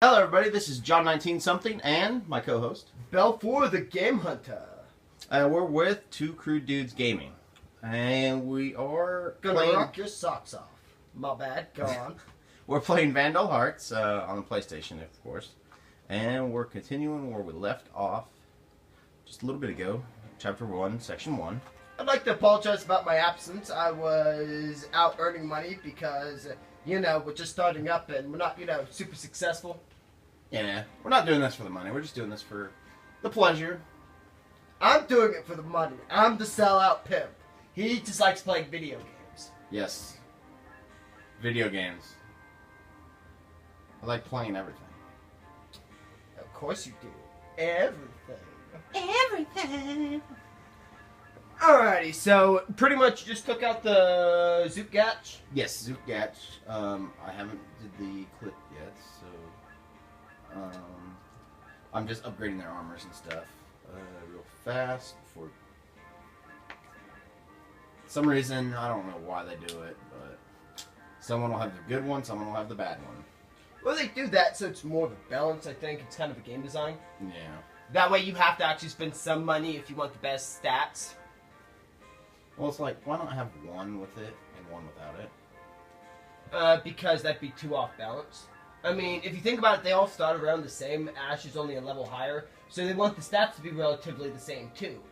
Hello everybody, this is John 19 something and my co-host Belfour the Game Hunter. We're with Two Crude Dudes Gaming, and we are Gonna rock your socks off. My bad, go on. We're playing Vandal Hearts on the PlayStation, of course, and we're continuing where we left off just a little bit ago, Chapter 1, Section 1. I'd like to apologize about my absence. I was out earning money because, we're just starting up and we're not, super successful. Yeah, we're not doing this for the money, we're just doing this for the pleasure. I'm doing it for the money. I'm the sellout pimp. He just likes playing video games. Yes. Video games. I like playing everything. Of course you do. Everything. Alrighty, so pretty much just took out the Zoot Gatch. Yes, Zoot Gatch. I haven't did the clip yet, so I'm just upgrading their armors and stuff real fast before. Some reason I don't know why they do it, but someone will have the good one, someone will have the bad one. Well, they do that so it's more of a balance. I think it's kind of a game design. Yeah. That way you have to actually spend some money if you want the best stats. Well, it's like, why not have one with it and one without it? Because that'd be too off balance. I mean, if you think about it, they all start around the same. Ash is only a level higher, so they want the stats to be relatively the same too.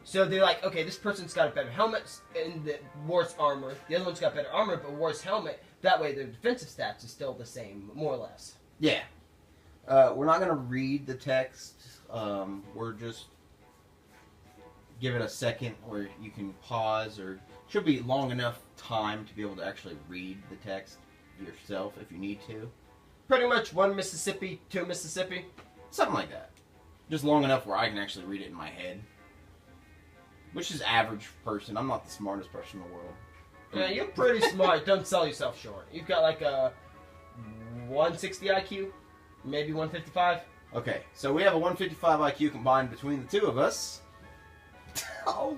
So they're like, okay, this person's got a better helmet and the worse armor. The other one's got better armor but worse helmet. That way their defensive stats is still the same, more or less. Yeah. We're not going to read the text. We're just give it a second where you can pause, or should be long enough time to be able to actually read the text yourself if you need to. Pretty much 1 Mississippi, 2 Mississippi. Something like that. Just long enough where I can actually read it in my head. Which is average person. I'm not the smartest person in the world. Yeah, you're pretty smart. Don't sell yourself short. You've got like a 160 IQ, maybe 155. Okay, so we have a 155 IQ combined between the two of us. Oh,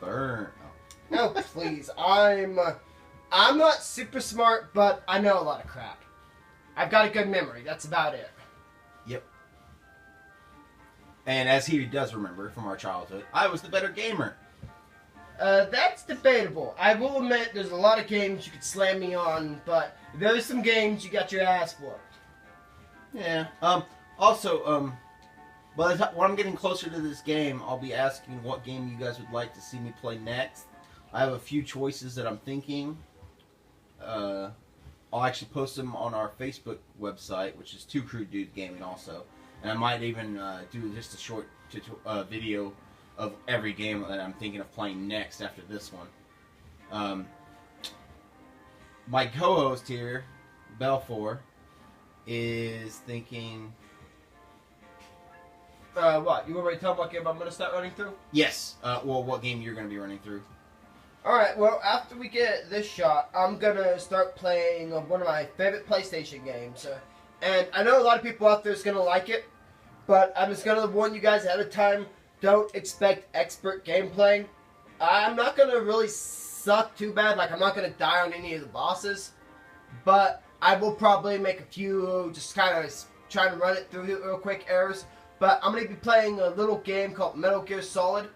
burn. Oh. No, please. I'm not super smart, but I know a lot of crap. I've got a good memory. That's about it. Yep. And as he does remember from our childhood, I was the better gamer. That's debatable. I will admit there's a lot of games you could slam me on, but there's some games you got your ass whooped. Yeah. Also, by the time, when I'm getting closer to this game, I'll be asking what game you guys would like to see me play next. I have a few choices that I'm thinking. I'll actually post them on our Facebook website, which is Two Crude Dudes Gaming also. And I might even do just a short video of every game that I'm thinking of playing next after this one. My co-host here, Belfour, is thinking... What? You want me to tell what game I'm going to start running through? Yes. Well, what game you're going to be running through. Alright, well, after we get this shot, I'm going to start playing one of my favorite PlayStation games. And I know a lot of people out there is going to like it, but I'm just going to warn you guys ahead of time, don't expect expert gameplay. I'm not going to really suck too bad, like I'm not going to die on any of the bosses, but I will probably make a few, just kind of trying to run it through real quick errors. But I'm going to be playing a little game called Metal Gear Solid.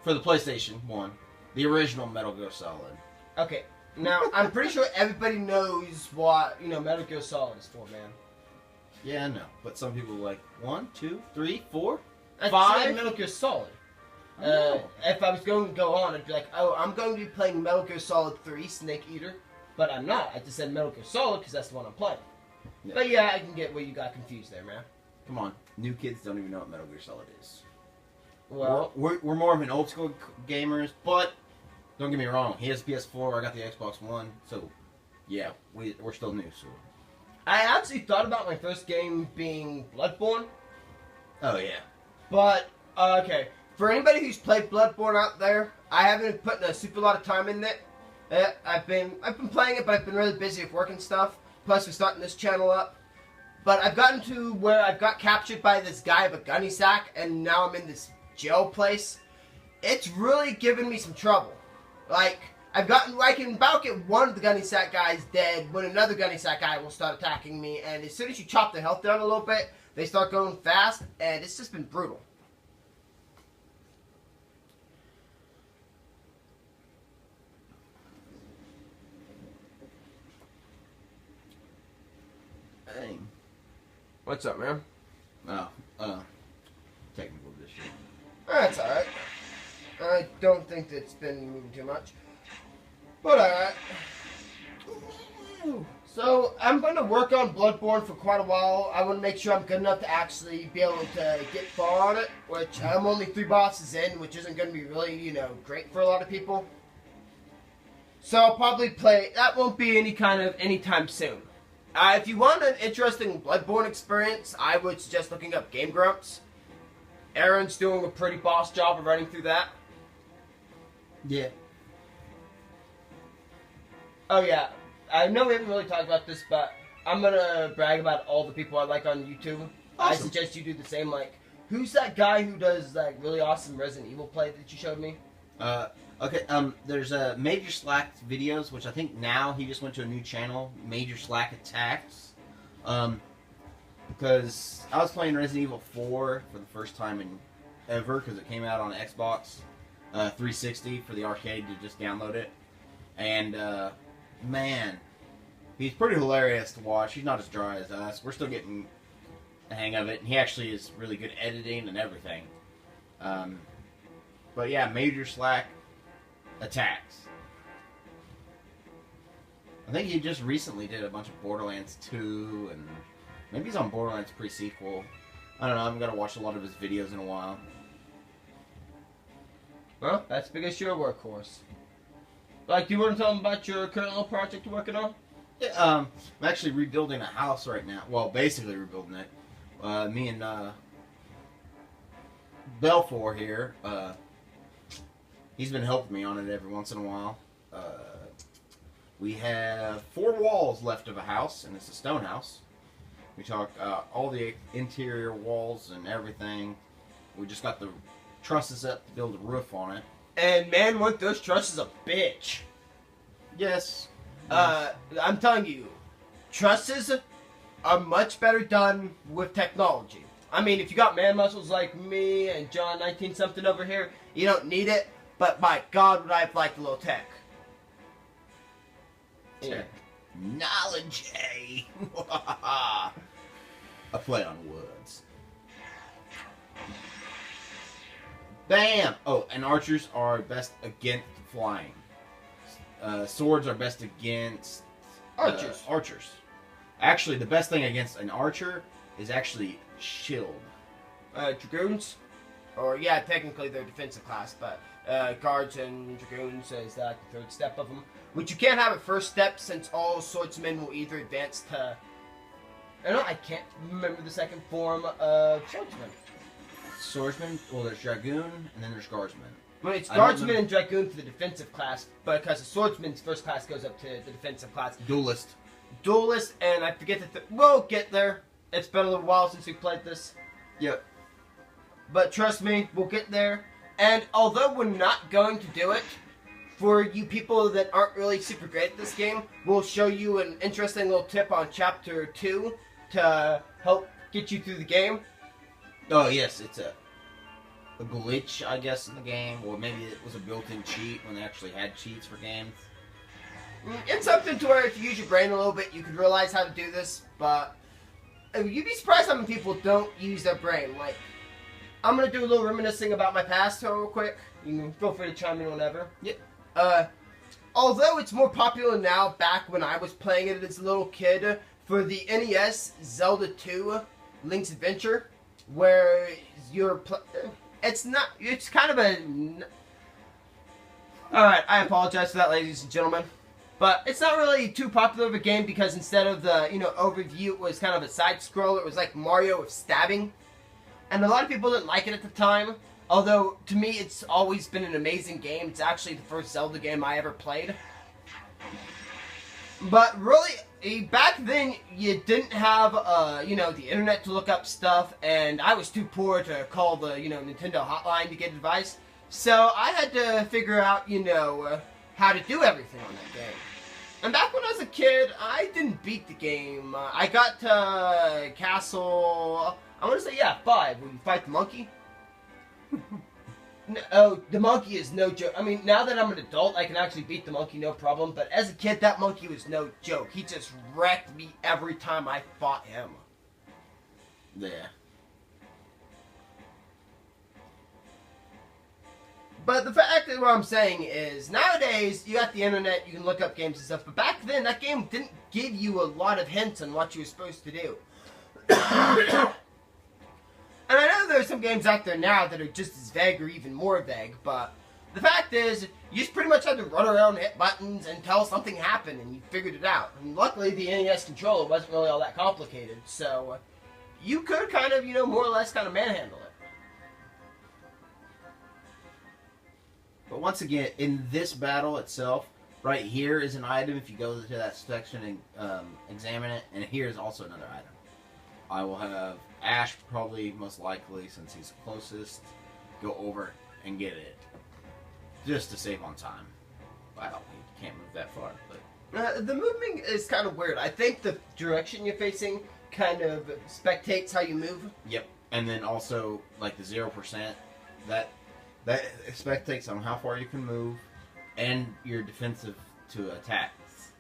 For the PlayStation 1. The original Metal Gear Solid. Okay. Now, I'm pretty sure everybody knows what, Metal Gear Solid is for, man. Yeah, I know. But some people are like, 1, 2, 3, 4, I'd 5? say Metal Gear Solid. If I was going to go on, I'd be like, oh, I'm going to be playing Metal Gear Solid 3, Snake Eater. But I'm not. I just said Metal Gear Solid because that's the one I'm playing. Yeah. But yeah, I can get where you got confused there, man. Come on. New kids don't even know what Metal Gear Solid is. Well, we're more of an old school gamers, but don't get me wrong. He has PS4, I got the Xbox One, so yeah, we're still new. So I actually thought about my first game being Bloodborne. Oh yeah. But okay, for anybody who's played Bloodborne out there, I haven't put a super lot of time in it. I've been playing it, but I've been really busy with work and stuff. Plus, we're starting this channel up. But I've gotten to where I've got captured by this guy of a gunny sack, and now I'm in this jail place. It's really given me some trouble. Like, I can about get one of the gunny sack guys dead when another gunny sack guy will start attacking me, and as soon as you chop their health down a little bit, they start going fast, and it's just been brutal. Dang. What's up, man? Technical issue. That's alright. I don't think it's been moving too much. But alright. So, I'm going to work on Bloodborne for quite a while. I want to make sure I'm good enough to actually be able to get far on it, which I'm only 3 bosses in, which isn't going to be really, great for a lot of people. So I'll probably play, that won't be anytime soon. If you want an interesting Bloodborne experience, I would suggest looking up Game Grumps. Aaron's doing a pretty boss job of running through that. Yeah. Oh yeah, I know we haven't really talked about this, but I'm gonna brag about all the people I like on YouTube. Awesome. I suggest you do the same. Like, who's that guy who does that really awesome Resident Evil play that you showed me? Okay, there's Major Slack videos, which I think now he just went to a new channel, Major Slack Attacks. Because I was playing Resident Evil 4 for the first time in ever, because it came out on Xbox 360 for the arcade to just download it. And, man, he's pretty hilarious to watch. He's not as dry as us. We're still getting the hang of it, and he actually is really good editing and everything. But yeah, Major Slack Attacks. I think he just recently did a bunch of Borderlands 2, and maybe he's on Borderlands pre-sequel. I don't know, I haven't got to watch a lot of his videos in a while. Well, that's because you're a workhorse. Like, do you want to tell them about your current little project you're working on? Yeah, I'm actually rebuilding a house right now. Well, basically rebuilding it. Me and Belfour here, he's been helping me on it every once in a while. We have 4 walls left of a house, and it's a stone house. We talk all the interior walls and everything. We just got the trusses up to build a roof on it. And man, weren't those trusses a bitch? Yes. I'm telling you, trusses are much better done with technology. I mean, if you got man muscles like me and John 19 something over here, you don't need it. But my God, would I have liked a little tech? Yeah. Knowledge, eh? A play on words. Bam! Oh, and archers are best against flying. Swords are best against Archers. Archers. Actually, the best thing against an archer is actually shield. Dragoons? Or, yeah, technically they're defensive class, but guards and dragoons is the 3rd step of them. Which you can't have at first step, since all swordsmen will either advance to... I can't remember the second form of swordsman. Swordsman? Well, there's dragoon, and then there's guardsman. Well, it's guardsman and dragoon for the defensive class, because the swordsman's first class goes up to the defensive class. Duelist. Duelist, and I forget we'll get there. It's been a little while since we played this. Yep. But trust me, we'll get there. And although we're not going to do it, for you people that aren't really super great at this game, we'll show you an interesting little tip on Chapter 2 to help get you through the game. Oh, yes, it's a glitch, I guess, in the game. Or maybe it was a built-in cheat when they actually had cheats for games. It's something to where if you use your brain a little bit, you could realize how to do this. But you'd be surprised how many people don't use their brain. Like, I'm going to do a little reminiscing about my past real quick. You can feel free to chime in whenever. Yep. Although it's more popular now, back when I was playing it as a little kid, for the NES, Zelda 2, Link's Adventure, where it's kind of a... Alright, I apologize for that, ladies and gentlemen. But it's not really too popular of a game, because instead of the, overview, it was kind of a side-scroller. It was like Mario with stabbing. And a lot of people didn't like it at the time. Although, to me, it's always been an amazing game. It's actually the first Zelda game I ever played. But really, back then, you didn't have, the internet to look up stuff. And I was too poor to call the, Nintendo hotline to get advice. So I had to figure out, how to do everything on that game. And back when I was a kid, I didn't beat the game. I got to Castle, I want to say, yeah, 5, when you fight the monkey. Oh, the monkey is no joke. I mean, now that I'm an adult, I can actually beat the monkey, no problem. But as a kid, that monkey was no joke. He just wrecked me every time I fought him. Yeah. But the fact of what I'm saying is, nowadays, you got the internet, you can look up games and stuff. But back then, that game didn't give you a lot of hints on what you were supposed to do. And I know there's some games out there now that are just as vague or even more vague, but the fact is, you just pretty much had to run around, hit buttons, until something happened and you figured it out. And luckily, the NES controller wasn't really all that complicated, so you could kind of, more or less kind of manhandle it. But once again, in this battle itself, right here is an item if you go to that section and examine it, and here is also another item. I will have Ash, probably most likely, since he's closest, go over and get it. Just to save on time. Wow, you can't move that far. But the movement is kind of weird. I think the direction you're facing kind of spectates how you move. Yep. And then also, like the 0%, that spectates on how far you can move and your defensive to attacks.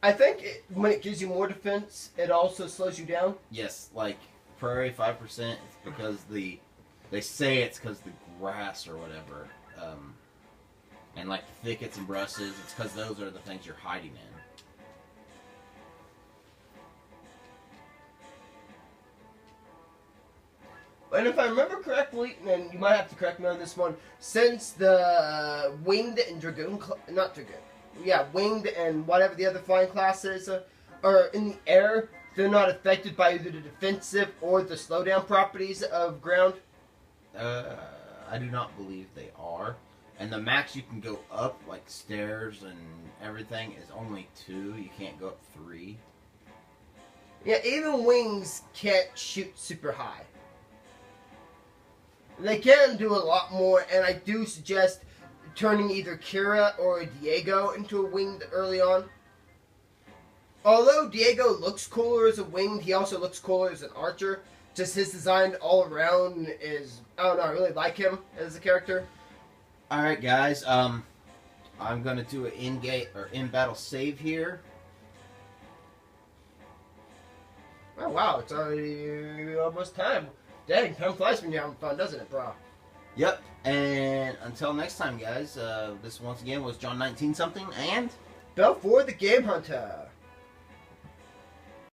I think when it gives you more defense, it also slows you down. Yes, like Prairie 5%, it's because they say it's because the grass or whatever, and like thickets and brushes, it's because those are the things you're hiding in. And if I remember correctly, and you might have to correct me on this one, since the Winged and Dragoon, Winged and whatever the other flying classes are in the air, they're not affected by either the defensive or the slowdown properties of ground? I do not believe they are. And the max you can go up, like stairs and everything, is only 2. You can't go up 3. Yeah, even Wings can't shoot super high. They can do a lot more, and I do suggest turning either Kira or Diego into a winged early on. Although Diego looks cooler as a winged, he also looks cooler as an archer. Just his design all around is, I don't know, I really like him as a character. Alright guys, I'm gonna do an in-battle save here. Oh wow, it's already almost time. Dang, time flies when you're having fun, doesn't it, bro? Yep, and until next time, guys, this once again was John 19 something, and Bell for the Game Hunter.